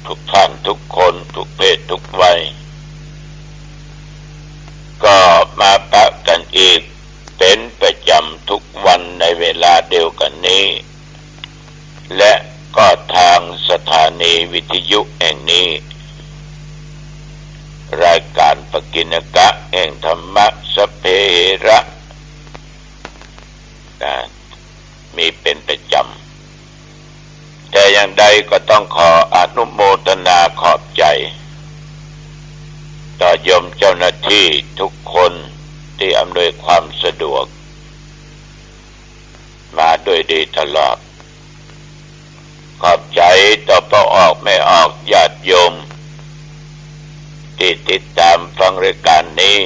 ทุกท่านทุกคนทุกเพศทุกวัยก็มาปะกันอีกเป็นประจำทุกวันในเวลาเดียวกันนี้และก็ทางสถานีวิทยุแห่งนี้รายการปกิณกะแห่งธรรมะสพเพระมีเป็นประจำแต่อย่างใดก็ต้องขออนุโมทนาขอบใจต่อโยมเจ้าหน้าที่ทุกคนที่อำนวยความสะดวกมาด้วยดีตลอดขอบใจต่อพระออกไม่ออกญาติโยมที่ติดตามฟังรายการนี้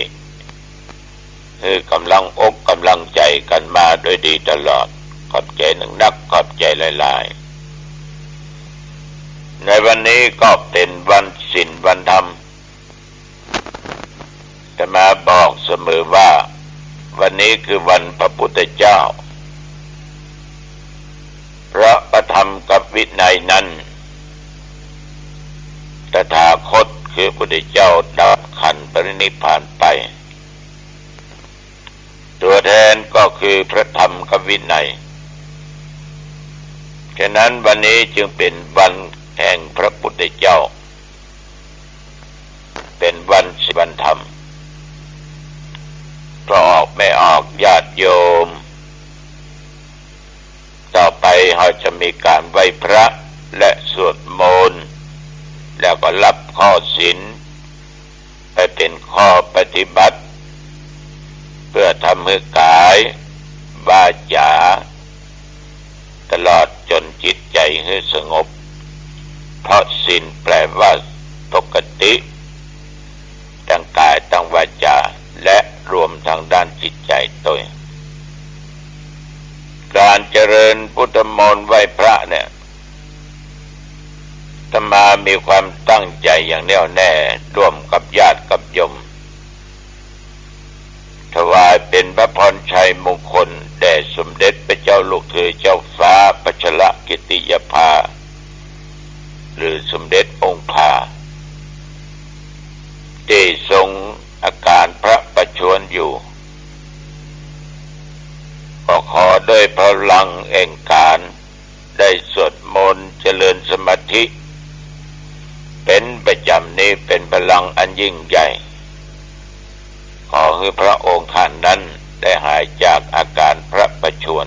คือกำลังอกกำลังใจกันมาด้วยดีตลอดขอบใจนักขอบใจหลายๆในวันนี้ก็เป็นวันศีลวันธรรมแต่มาบอกเสมอว่าวันนี้คือวันพระพุทธเจ้าเพราะประธรรมกับวินัยนั้นตถาคตคือพระพุทธเจ้าดับขันธ์ปรินิพพานไปตัวแทนก็คือพระธรรมกับวินัยฉะนั้นวันนี้จึงเป็นวันแห่งพระพุทธเจ้าเป็นวันศีลวันธรรมก็ออกไม่ออกญาติโยมต่อไปเราจะมีการไหว้พระและสวดมนต์แล้วก็รับข้อศีลไปเป็นข้อปฏิบัติเพื่อทำให้กายวาจาตลอดจนจิตใจให้สงบเพราะศีลแปลว่าปกติทั้งกายทั้งวาจาและรวมทางด้านจิตใจตัวการเจริญพุทธมนต์ไหว้พระเนี่ยอาตมามีความตั้งใจอย่างแน่วแน่ร่วมกับญาติกับโยมถวายเป็นพระพรชัยมงคลแด่สมเด็จพระเจ้าลูกเธอเจ้าฟ้าพัชรกิติยภาหรือสมเด็จองค์พาที่ทรงอาการพระประชวรอยู่ก็ขอด้วยพลังแห่งการได้สวดมนต์เจริญสมาธิเป็นประจำนี้เป็นพลังอันยิ่งใหญ่ขอให้พระองค์ท่านนั้นได้หายจากอาการพระประชวร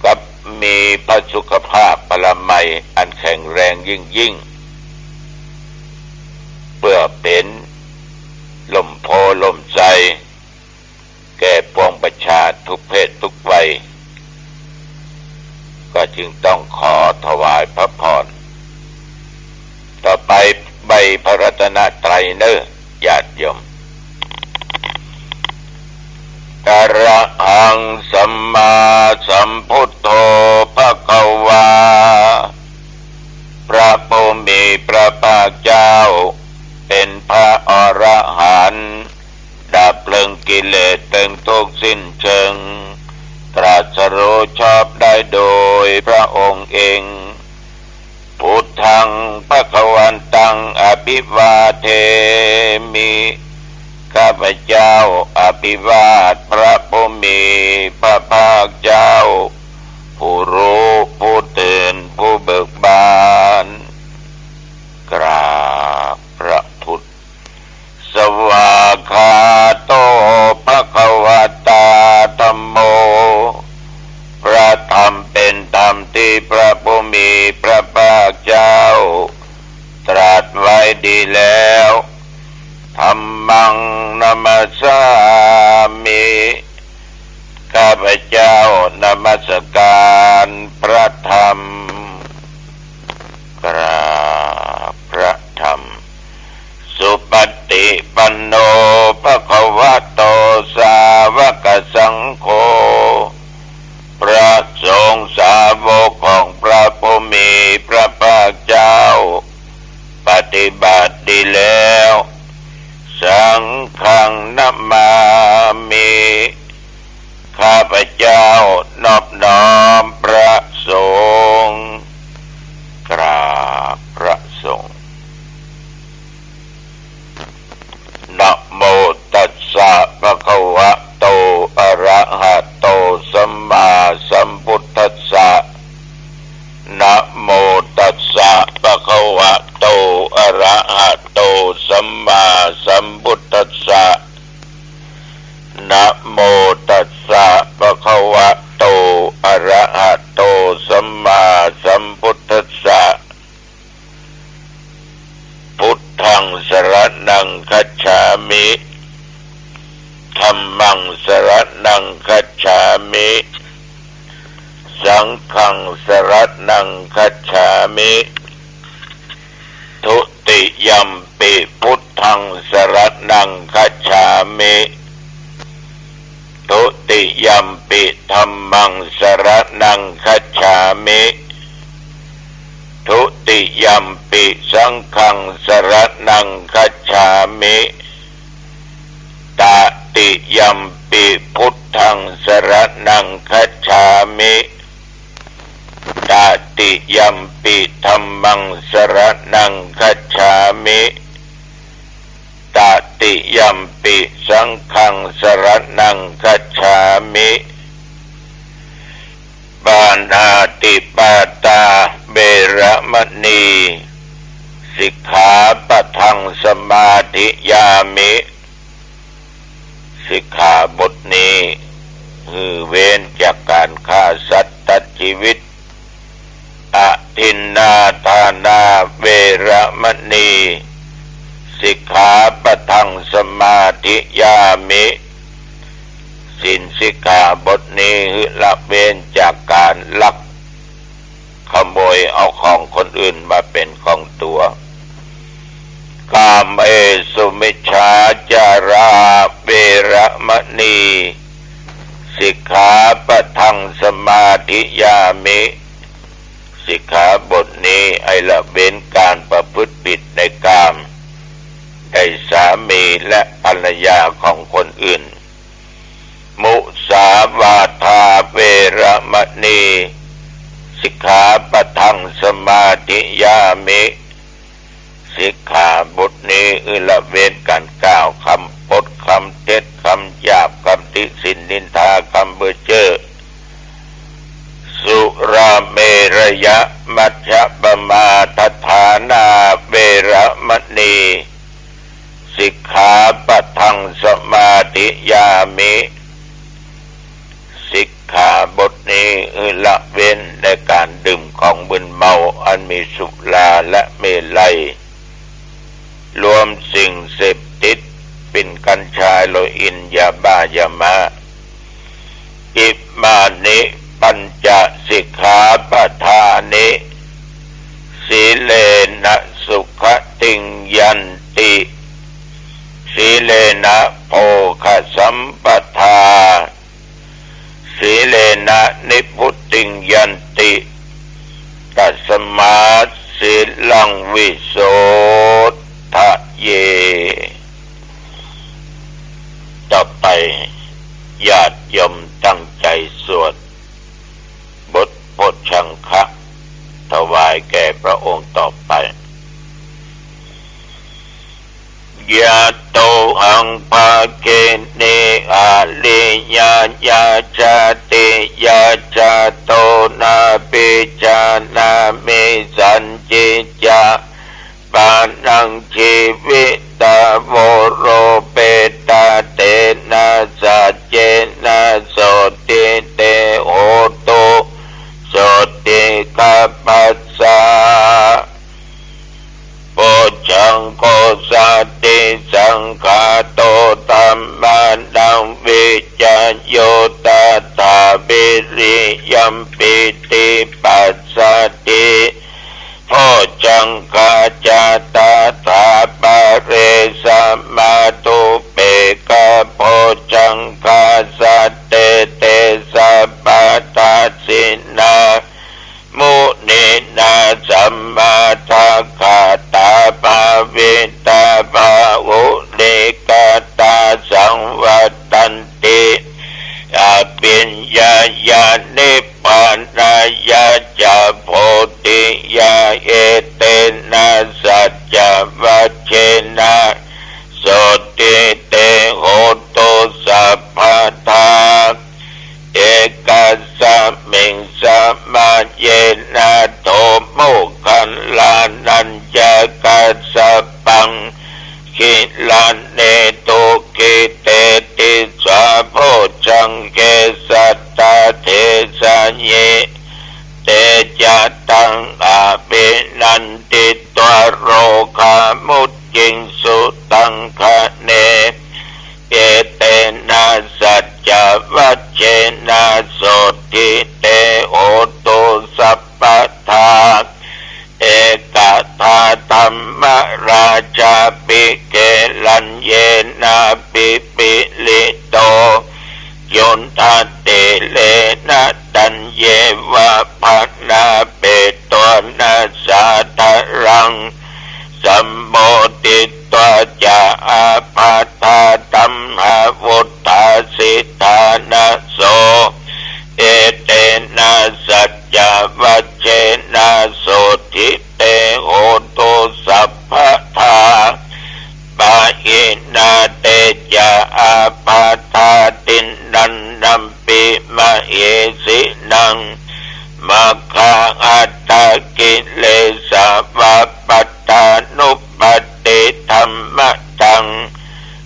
กับมีพระสุขภาพพลามัยอันแข็งแรงยิ่งเพื่อเป็นลมโพลมใจแก่ปวงประชาทุกเพศทุกวัยก็จึงต้องขอถวายพระพรต่อไปใบพระรัตนตรัยเนอญาติโยมอะระหังสัมมาสัมพุทโธภควาพระผู้มีพระภาคเจ้าเป็นพระอรหันต์ดับเพลิงกิเลสเป็นทุกสิ้นเชิงตรัสรู้ชอบได้โดยพระองค์เองพุทธังภวันตังอภิวาเทมิข้าพเจ้าอภิวาทพระผู้มีพระภาคเจ้าผู้รู้ผู้ตื่นผู้เบิกบานกราบพระพุทธสวากขาโตภควตาธัมโมพระธรรมเป็นธรรมที่พระผู้มีพระภาคเจ้าตรัสไว้ดีแล้วธัมมังนัมสสามิข้าพเจ้านมัสการพระธรรมกราบพระธรรมสุปฏิปันโนภควโตสาวกสังโฆพระสงฆ์สาวกของพระผู้มีพระภาคเจ้าปฏิบัติดีแล้วสังฆังนัมมามิข้าพเจ้านอบน้อมพระสงฆ์ นะโมตัสสะภะคะวะโตอะระหะโตสัมมาสัมพุทธัสสะนะโมตัสสะภะคะวะโตอะระหะโตสัมมาสัมพุทธัสสะพุทธังสรณังคัจฉามิธัมมังสรณังคัจฉามิสังฆังสรณังคัจฉามิทุติยัมปิพุทธังสรณังคัจฉามิทุติยัมปิธัมมังสรณังคัจฉามิทุติยัมปิสังฆังสรณังคัจฉามิตติยัมปิพุทธังสรณังคัจฉามิตติยัมปิธัมมังสรณังคัจฉามิตติยัมปิสังฆังสรณังคัจฉามิปานาติปาตาเวระมณีสิกขาปะทังสมาธิยามิสิกขาบทนี้คือเว้นจากการฆ่าสัตว์ตัดชีวิตอทินนาทานาเวระมณีสิกขาปะทังสมาธิยามิสินสิกขาบทนี้คือละเว้นจากการลักขโมยเอาของคนอื่นมาเป็นของตัวกามเมสุมิจฉาจาราเวระมณีสิกขาปะทังสมาธิยามิสิกขาบทนี้ให้ละเว้นการประพฤติผิดในกามในสามีและภรรยาของคนอื่นมุสาวาทาเวระมณีสิกขาปะทังสมาธิยามิสิกขาบทนี้ละเว้นการกล่าวคำพจน์คำเท็จคำหยาบคำติฉินนินทาคำเบ้อเจ้อสุราเมรยะมัชฌปมาทฐานาเวระมณีสิกขาปะทังสมาธิยามิสิกขาบทนี้ละเว้นในการดื่มของมึนเมาอันมีสุราและเมลัยรวมสิ่งเสพติดเป็นกัญชาโลอินยาบ้ายามะอิมานิปัญจสิกขาปทานิสีเลนะสุขติงยันติสีเลนะโภคสัมปทาสีเลนะนิพุตติงยันติตัสมาสีลังวิโสทะเยต่อไปญาติโยมตั้งใจสวดบทโพชฌังคะถวายแก่พระองค์ต่อไปยะโตหังภาเกเนอาลิยาญาจาติยาจาโตนาปิจานามิสันจิจาปานังชีวิตาโวโรเปตาเตนะสัจเจนะโสติเตโหตุโสติกัปปัสสะโพชังโกสัตติสังฆาโตธัมมานังวิจโยตถาภิริยัมปิติปัสสติโพชังคาจาตถาปะเรสัมมาตุเปกะโพชังคาสัตเตเตสัพพะทัสสินามุนินาสัมมาทัคคาตาภาวิตาภาวุเลกาตาสังวัตตันติอภิญญาญาณิพพานายาจาโพธิยาเอเตนะสัจจวัชเชนะโสติเตโหตุสัพพทาเอกสัมมิงสัมมาเยนะโต าปิเกลันเยนาปิปิลิโตโยนทาเตเลนะตัญเยวะภะนาเปโตนะสาทะรังสัมโมติตวะจะอาภาธาตัมหาวุฒาสิทานะโสเอเตนะสัจจวัจเจนะโสทิเตโหตุสัพพะทาปะหินาเตจะอาภาธาตินันนัมปิมะเอสินังมัคคะอัตตกิเลสวะปัตตานุปติธัมมะตัง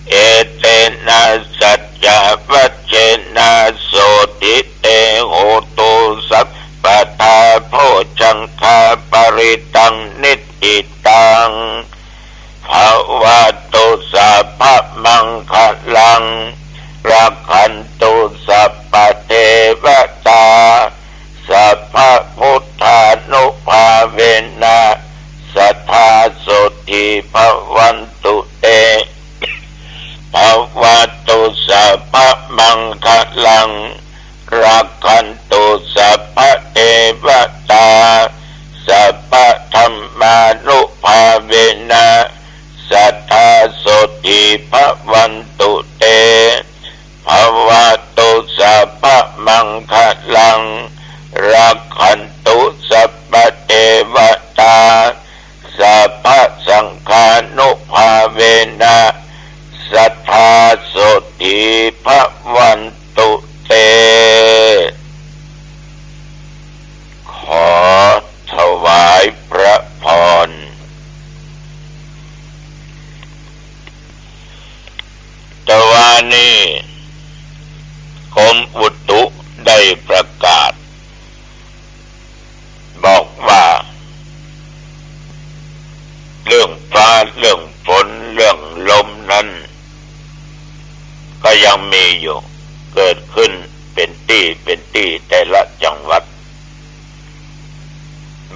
เอเตนะสัจจวัจเจนะโสติเตโหตุสัพพะทาโพชังคาปริตังนิติตังภวตุสัพพะมังคลังรักขันตุสัพพะเทวตาสัพพะพุทธานุภาเวนะสัทธาโสติภวันตุเตภวตุสัพพะมังคลังรักขันตุสัพพะเทวตาสัพพะธัมมานุภาเวนะสัทธาโสติภวันตุเตภวตุสัพพะมังคลังรักขันตุสัพพะเทวตาสัพพะสังฆานุภาเวนะสัทธาโสติภวันตุเตขอถวายพระพรตะวันนี้กรมอุตุได้ประกาศบอกว่าเรื่องฟ้าเรื่องฝนเรื่องลมนั้นก็ยังมีอยู่เกิดขึ้นเป็นที่แต่ละจังหวัด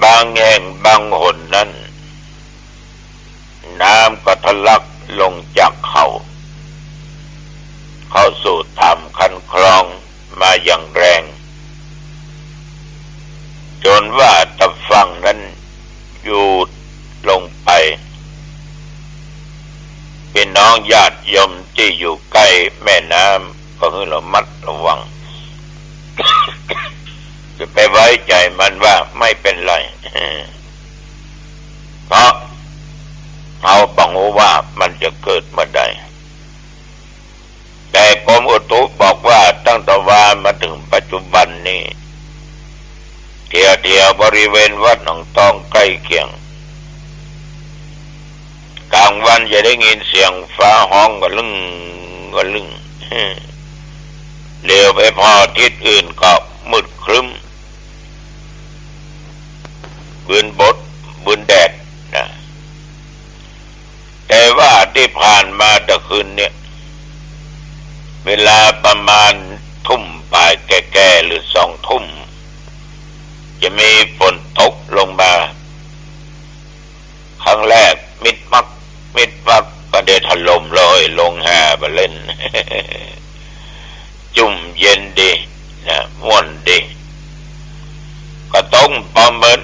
บางแห่งบางหนนั้นน้ำก็ทะลักลงจากเขาเข้าสู่ถ้ำคันคลองมาอย่างแรงจนว่าตะฝั่งนั้นอยู่ลงไปพี่น้องญาติโยมที่อยู่ใกล้แม่น้ำก็ให้ระมัดระวัง จะไปไว้ใจมันว่าไม่เป็นไร เพราะเขาบอกว่ามันจะเกิดเมื่อใดแต่กรมอุตุบอกว่าตั้งแต่ว่ามาถึงปัจจุบันนี้เที่ยวบริเวณวัดหนองตองใกล้เคียงกลางวันจะได้ยินเสียงฟ้าห้องก็ลึงเลี้ยวไปพอทิศอื่นก็มืดครึ้มบืนแดดนะแต่ว่าที่ผ่านมาตะคืนเนี่ยเวลาประมาณทุ่มปลายแก่ๆหรือ2 ทุ่มจะมีฝนตกลงมาครั้งแรกมิดมักก็ได้ถล่มเลยลงแห่ไปเล่น จุ่มเย็นดีนะม่วนดีก็ต้องประเมิน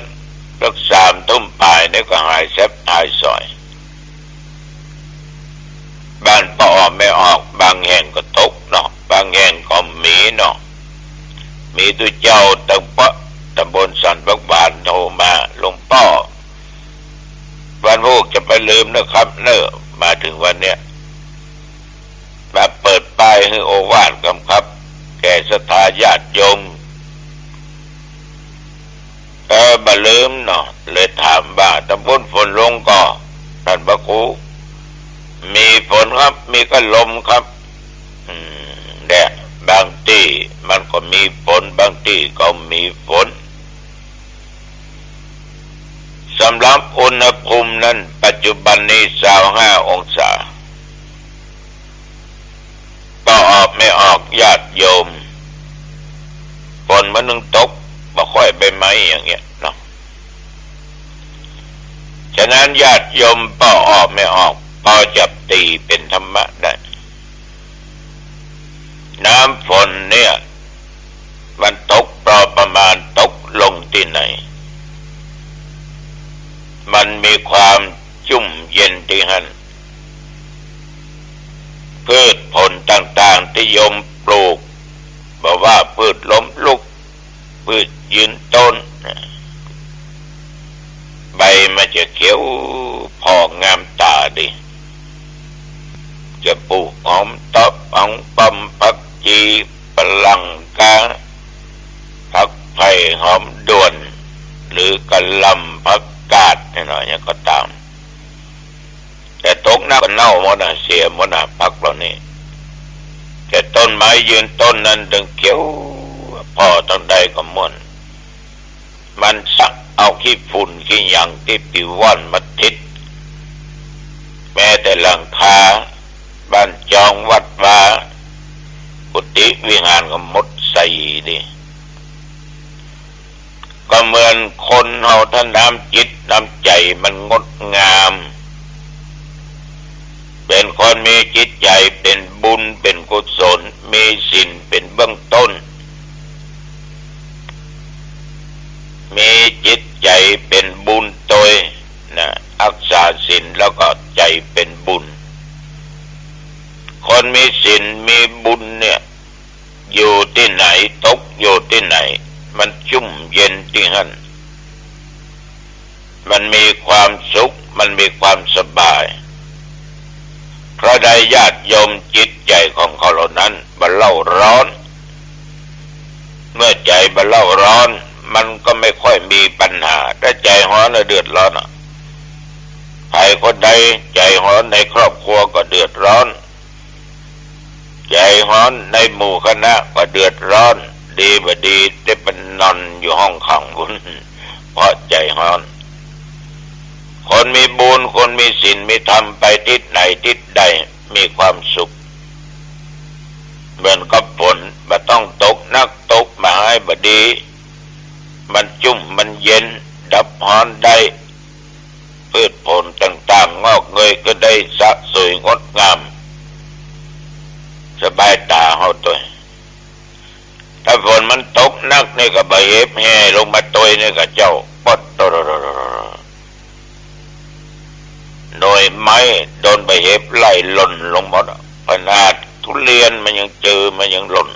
รัก3 ทุ่มปลายนี่ก็หายแซบหายสอยบ้านป่อไม่ออกบางแห่งก็ตกเนาะบางแห่งก็มีเนาะมีตัวเจ้าตำบลสันบักบานโทรมาหลวงพ่อวันพวกจะไปลืมนะครับมาถึงวันเนี้ยมาเปิดป้ายให้โอวาทกำครับแก่ศรัทธาญาติโยมบ่ลืมเนาะเลยถามว่าตำบลฝนลงก็ท่านพระครูมีฝนครับมีก็ลมครับเนี่ยบางที่มันก็มีฝนบางที่ก็มีฝนสำหรับอุณหภูมินั้นปัจจุบันนี้25 องศาก็ออกไม่ออกญาติโยมฝนมันนึงตกบ่ค่อยใบไม้อย่างเงี้ยเนาะฉะ ฉะนั้นญาติโยมพอออกไม่ออกพอจับตีเป็นธรรมะได้น้ำฝนเนี่ยมันตกประมาณตกลงที่ไหนมันมีความชุ่มเย็นที่หันพืชผลต่างๆที่โยมปลูกบอกว่าพืชล้มลุกพืชยืนต้นใบมันจะเขียวพองามตาดีจะปลูกหอมตบอังปำผักชีปลังกาผักไผ่หอมด่วนหรือกะหล่ำผักกาดนี่หน่อยเนี่ยก็ตามแต่ตกหน้าก็เน่าหมดเสียหมดผักเหล่านี้แต่ต้นไม้ยืนต้นนั้นถึงเขียวพอต้นใดก็ม่วนมันสักเอาขี้ฝุ่นขี้หยังที่ปิวว่อนมาทิศแม้แต่หลังคาบ้านจองวัดวากุฏิวิหารก็หมดใส่ดิก็เหมือนคนเฮาท่านน้ำจิตน้ำใจมันงดงามเป็นคนมีจิตใจเป็นบุญเป็นกุศลมีศีลเป็นเบื้องต้นมีจิตใจเป็นบุญโดยนะรักษาศีลแล้วก็ใจเป็นบุญคนมีศีลมีบุญเนี่ยอยู่ที่ไหนตกอยู่ที่ไหนมันชุ่มเย็นที่นั่นมันมีความสุขมันมีความสบายเพราะใดญาติโยมจิตใจของเขาเหล่านั้นมันเล่าร้อนเมื่อใจมันเล่าร้อนมันก็ไม่ค่อยมีปัญหาถ้าใจร้อนแล้วเดือดร้อนใครคนใดใจร้อนในครอบครัวก็เดือดร้อนใจร้อนในหมู่คณะก็เดือดร้อนดีบ่ดีได้เป็นนอนอยู่ห้องขังบุญเพราะใจร้อนคนมีบุญคนมีศีลมีธรรมไปทิศไหนทิศใดมีความสุขเหมือนกับฝนบ่ต้องตกนักตกมาให้บ่ดีมันจุ่มมันเย็นดับร้อนได้พืชผลต่างๆงอกเงยก็ได้สะสวยงดงามสบายตาเฮาตัวถ้าฝนมันตกนักนี่ก็บ่เห็บแห่ลงมาตัวนี่ก็เจ้าปดโดยไม้โดนใบเห็บไล่หล่นลงหมดขนาดทุเรียนมันยังเจอมันยังหล่น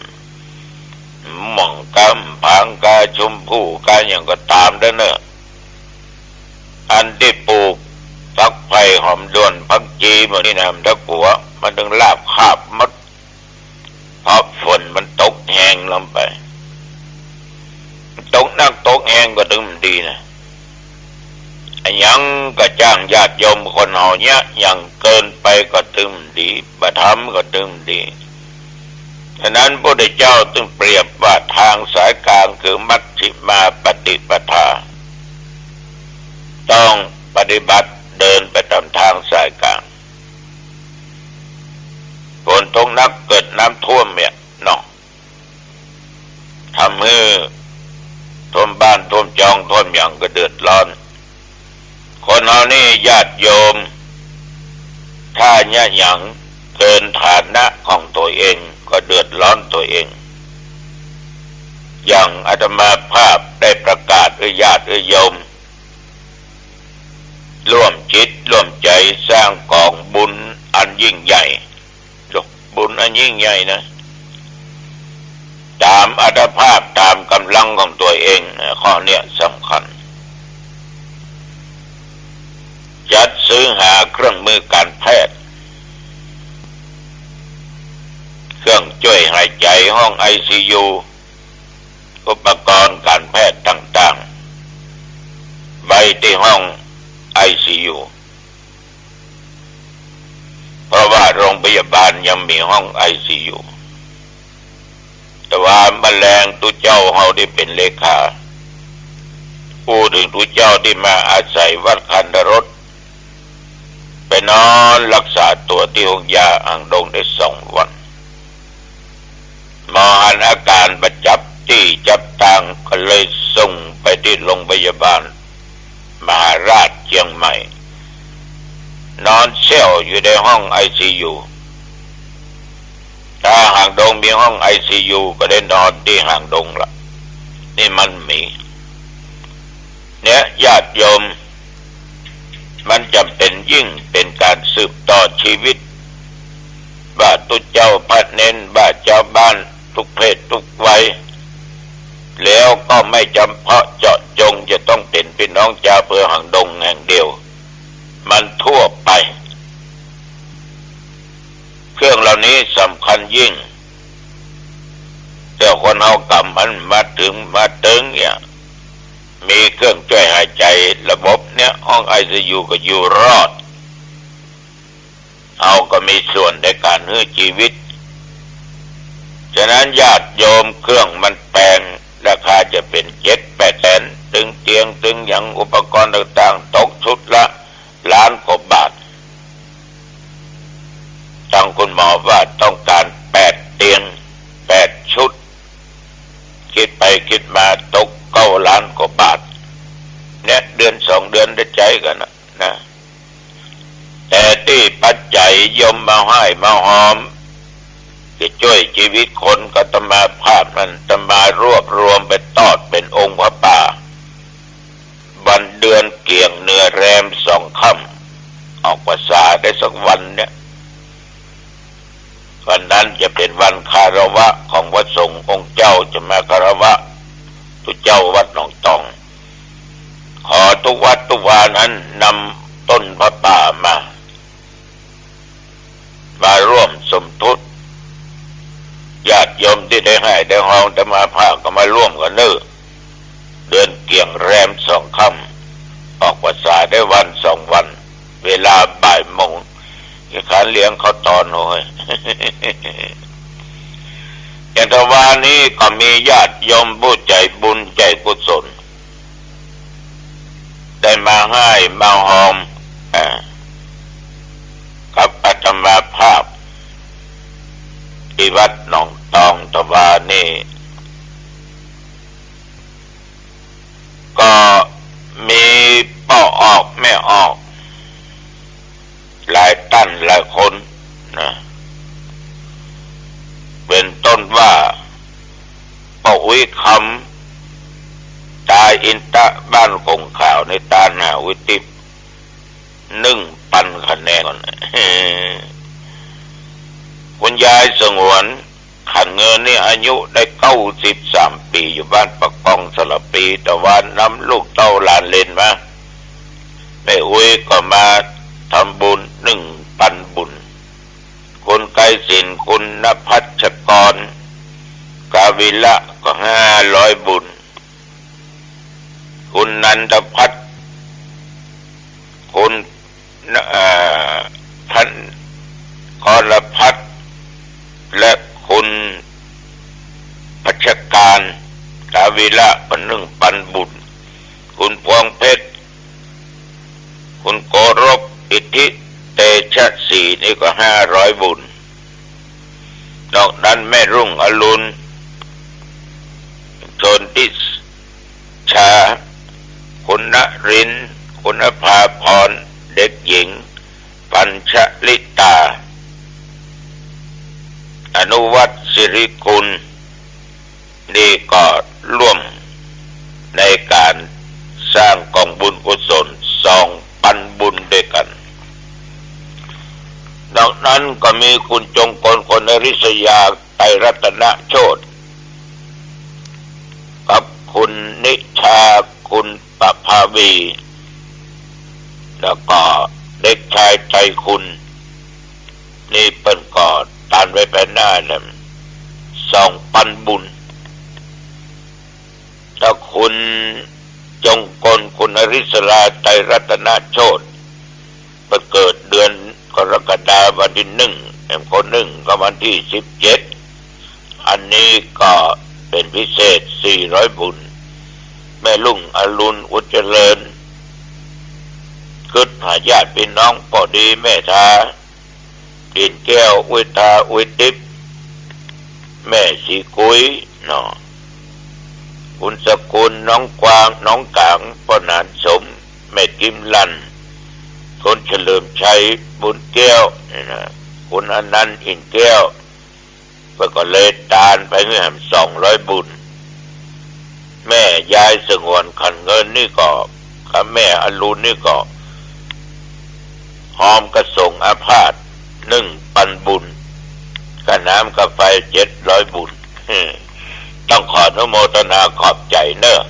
หม่องกำผางกาชมพู่กาอย่างก็ตามเด้อเนอะอันที่ปลูกผักไผ่หอมด้วนผักจีหมดนี่นะตะกัวมันถึงลาบคาบมดเพราะฝนมันตกแห้งลงไปตกนักตกแห้งก็ถึงดีนะยังก็จ้างญาติโยมคนเฮาเนี่ยยังเกินไปก็ถึงดีบ่ทำก็ถึงดีฉะนั้นพระพุทธเจ้าจึงเปรียบว่าทางสายกลางคือมัชฌิมาปฏิปทาต้องปฏิบัติเดินไปตามทางสายกลางฝนตกหนักเกิดน้ำท่วมเนี่ยเนาะทำให้ท่วมบ้านท่วมจองท่วมอย่างก็เดือดร้อนคนเฮานี่ญาติโยมถ้าเนี่ยอย่างเกินฐานะของตัวเองก็เดือดร้อนตัวเองอย่างอาตมาภาพได้ประกาศญาติโยมร่วมจิตร่วมใจสร้างกองบุญอันยิ่งใหญ่บุญอันยิ่งใหญ่นะตามอัตภาพตามกำลังของตัวเองข้อเนี้ยสำคัญจัดซื้อหาเครื่องมือการแพทย์เครื่องช่วยหายใจห้อง ICU อุปกรณ์การแพทย์ต่างๆไว้ที่ห้อง ICU เพราะว่าโรงพยาบาลยังมีห้อง ICU แต่ว่าแมลงตุเจ้าเฮาได้เป็นเลขาพูดถึงตุเจ้าที่มาอาศัยวัดคันธรสไปนอนรักษาตัวที่ห้องยาอ่างดงได้2 วันหมอหันอาการประจับที่จับตังก็เลยส่งไปที่โรงพยาบาลมหาราชเชียงใหม่ นอนเซี่ยวอยู่ในห้องไอซียูถ้าหางดงมีห้องไอซียูก็ได้นอนที่หางดงละนี่มันมีเนี่ยญาติโยมมันจำเป็นยิ่งเป็นการสืบต่อชีวิตบ้าตุเจ้าพระเน้นบ้าเจ้าบ้านทุกเพศทุกวัยแล้วก็ไม่จำเพาะเจาะจงจะต้องเป็นพี่น้องชาวอำเภอหางดงแห่งเดียวมันทั่วไปเครื่องเหล่านี้สำคัญยิ่งแต่คนเฮากำมันมาถึงเนี่ยมีเครื่องช่วยหายใจระบบเนี่ยห้องไอซียูก็อยู่รอดเอาก็มีส่วนในการให้ชีวิตฉะนั้นญาติโยมเครื่องมันแพงราคาจะเป็น7-8 แสนตึงเตียงตึงอย่างอุปกรณ์ต่างๆตกชุดละล้านกว่าบาททางคุณหมอว่าต้องการ8 เตียง8 ชุดคิดไปคิดมาตก9 ล้านกว่าบาทเนี่ยเดือน2 เดือนได้ใจกันนะแต่ที่ปัจจัยยมมาให้มาหอมจะช่วยชีวิตคนก็ตมาภาพนั้นตมารวบรวมไปตอดเป็นองค์พระป่าวันเดือนเกี่ยงเนื้อแรม2 ค่ำออกพรรษาได้สักวันเนี่ยวันนั้นจะเป็นวันคารวะของพระสงฆ์องค์เจ้าจะมาคารวะทุกเจ้าวัดหนองตองขอทุกวัดทุกวานั้นนำต้นพระป่ามาร่วมสมทบญาติโยมที่ได้ให้ได้ห้องได้มาภาคก็มาร่วมกันเเดือนเกี่ยงแรม2 ค่ำออกพรรษาได้วัน 2 วันเวลาบ่ายโมงการเลี้ยงเขาตอนโอ้ยอย่างทวานี้ก็มีญาติโยมผู้ใจบุญใจกุศลได้มาให้มาหอมกับอาตมาภาพที่วัดหนองตองทวานี่ก็มีพ่อออกแม่ออกหลายท่านหลายคนนะเป็นต้นว่าป้าอุ้ยคำตาอินตะบ้านคงข่าวในตาหนาวิติ1,000 คะแนนคุณยายสงวนขันเงินนี่อายุได้93 ปีอยู่บ้านปะกองสระปีแต่ว่านำลูกเต้าหลานเล่นมาแม่อุ้ยก็มาทำบุญ1,000 บุญคุณไกรศิลป์คุณณภัชกรกาวิละก็500 บุญคุณนันทพัฒน์คุณพันกรพัฒน์และคุณพัชการกาวิละก็1,000 บุญคุณพวงเพชรคุณโกรบอิทธิเตชะศรีนี่ก็500 บุญนอกนั้นแม่รุ่งอรุณโชนติชาคุณณรินทร์คุณภาพรเด็กหญิงปัญชลิตาอนุวัฒน์สิริกุลนี่ก็ร่วมในการสร้างกองบุญกุศล2,000 บุญด้วยกันนอกนั้นก็มีคุณจงกลคนอริศยาไตรรัตนโชติกับคุณนิชาคุณปภาวีแล้วก็เด็กชายใจคุณนี่เปิ้นก็ตานไว้ไปหน้านั่น2,000 บุญถ้าคุณจงกลคุณอริศราไตรรัตนโชติประเกิดเดือนกรกฎาคมวันที่1คน1ก็วันที่17อันนี้ก็เป็นพิเศษ400 บุญแม่ลุงอรุณอุจเจริญคึดหาญาติพี่น้องพอดีแม่ทาดินแก้วอุทาอุทิพแม่สีกุยเนาะคุณสกุลน้องกวางน้องกางปนานสมแม่กิมลันค คุณเฉลิมชัยบุญแก้วนี่นะคุณอนันต์อินแก้วเพื่อก็เลยตานไปเงื่อน200 บุญแม่ยายสงวนขันเงินนี่ก็ข้าแม่อรุณนี่ก็หอมกระส่งอาพาธ1,000 บุญกระน้ำกาแฟ700 บุญต้องขออนุโมทนาขอบใจเนอะ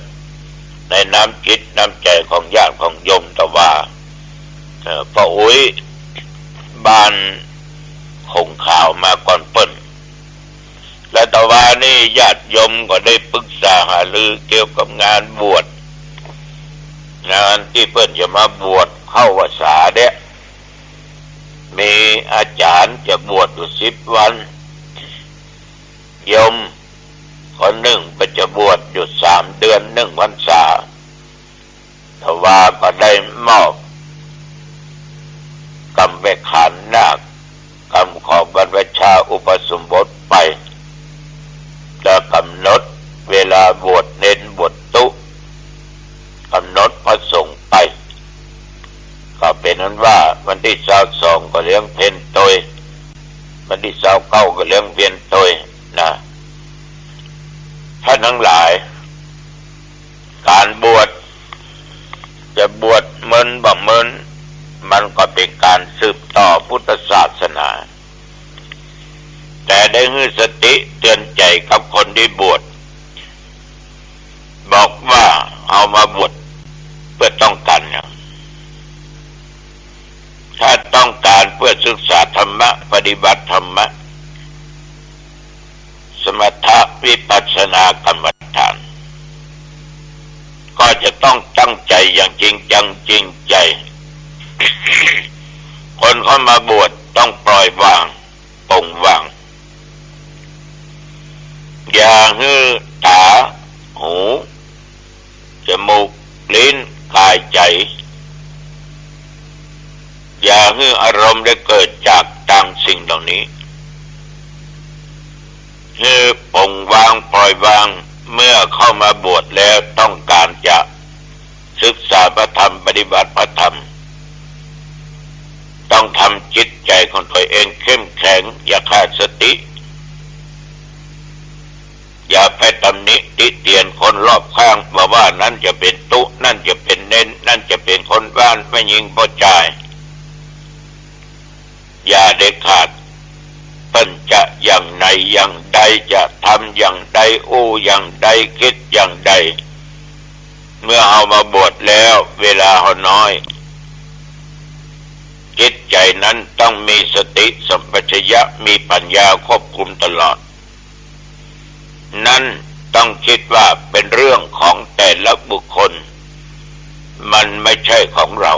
ในน้ำจิตน้ำใจของญาติของโยมตะว่าพ่ออุ้ยบ้านหงขาวมาก่อนเปิ้นและตะวันนี่ญาติโยมก็ได้ปรึกษาหารือเกี่ยวกับงานบวชงานที่เปิ้นจะมาบวชเข้าพรรษาเนี่ยมีอาจารย์จะบวชอยู่10 วันโยมคนหนึ่งก็จะบวชอยู่3 เดือน1 พรรษาทว่าก็ได้มอบกรรมเวขานนาคกรรมของบรรพชาอุปสมบทไปจะกำหนดเวลาบวชเน้นบวชตุกำหนดพระสงฆ์ไปก็เป็นนั้นว่าวันที่22ก็เลี้ยงเพลโตยวันที่29ก็เลี้ยงเวียนโตยนะท่านทั้งหลายการบวชจะบวชเมินบ่เมินมันก็เป็นการสืบต่อพุทธศาสนาแต่ได้ให้สติเตือนใจกับคนที่บวชบอกว่าเอามาบวชเพื่อต้องการอย่างถ้าต้องการเพื่อศึกษาธรรมะปฏิบัติธรรมะสมถะวิปัสสนากรรมฐานก็จะต้องตั้งใจอย่างจริงจังจริงใจคนเข้ามาบวชต้องปล่อยวางปลงวางอย่าให้ตาหูจมูกลิ้นกายใจอย่าให้อารมณ์ได้เกิดจากต่างสิ่งเหล่านี้ให้ปลงวางปล่อยวางเมื่อเข้ามาบวชแล้วต้องการจะศึกษาพระธรรมปฏิบัติพระธรรมต้องทำจิตใจของตัวเองเข้มแข็งอย่าขาดสติอย่าไปตำหนิติเตียนคนรอบข้างว่านั่นจะเป็นตุนั่นจะเป็นเน้นนั่นจะเป็นคนบ้านไม่ยิงพอใจอย่าเด็ดขาดเป็นจะอย่างไหนอย่างใดจะทำอย่างใดอย่างใดคิดอย่างใดเมื่อเอามาบวชแล้วเวลาเขาน้อยจิตใจนั้นต้องมีสติสัมปชัญญะมีปัญญาควบคุมตลอดนั้นต้องคิดว่าเป็นเรื่องของแต่ละบุคคลมันไม่ใช่ของเรา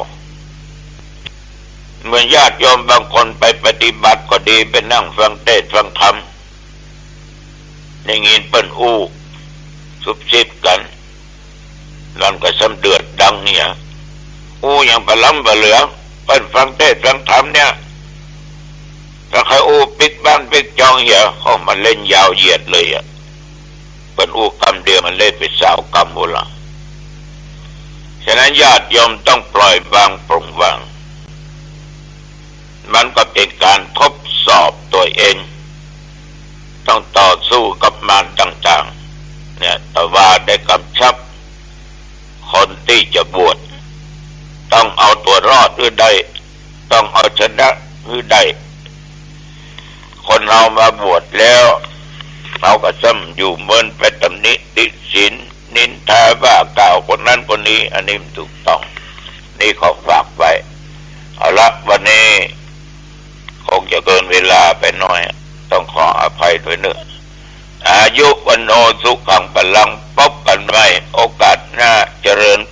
เมื่อญาติโยมบางคนไปปฏิบัติก็ดีไปนั่งฟังเทศน์ฟังธรรมได้ยินเปิ้นซุบซิบกันนั่นก็สำเดือดดังเนี่ยอย่างปลาล้ำปลาเหลือเปิ้นฟังเทศน์ฟังธรรมเนี่ยถ้าใครปิดบ้านปิดจองเหี้ยเขามันเล่นยาวเหยียดเลยเปิ้นกำเดียวมันเล่นไป20 กำบุละฉะนั้นญาติโยมต้องปล่อยวางปลงวางมันก็เป็นการทดสอบตัวเองต้องต่อสู้กับมารต่างๆเนี่ยแต่ว่าได้กำชับคนที่จะบวชต้องเอาตัวรอดหรือได้ต้องเอาชนะหรือได้คนเรามาบวชแล้วเราก็ซ้ำอยู่เมินไปตำหนิติฉินนินทาว่ากล่าวคนนั้นคนนี้อันนี้ถูกต้องนี่ขอฝากไว้เอาละวันนี้คงจะเกินเวลาไปหน่อย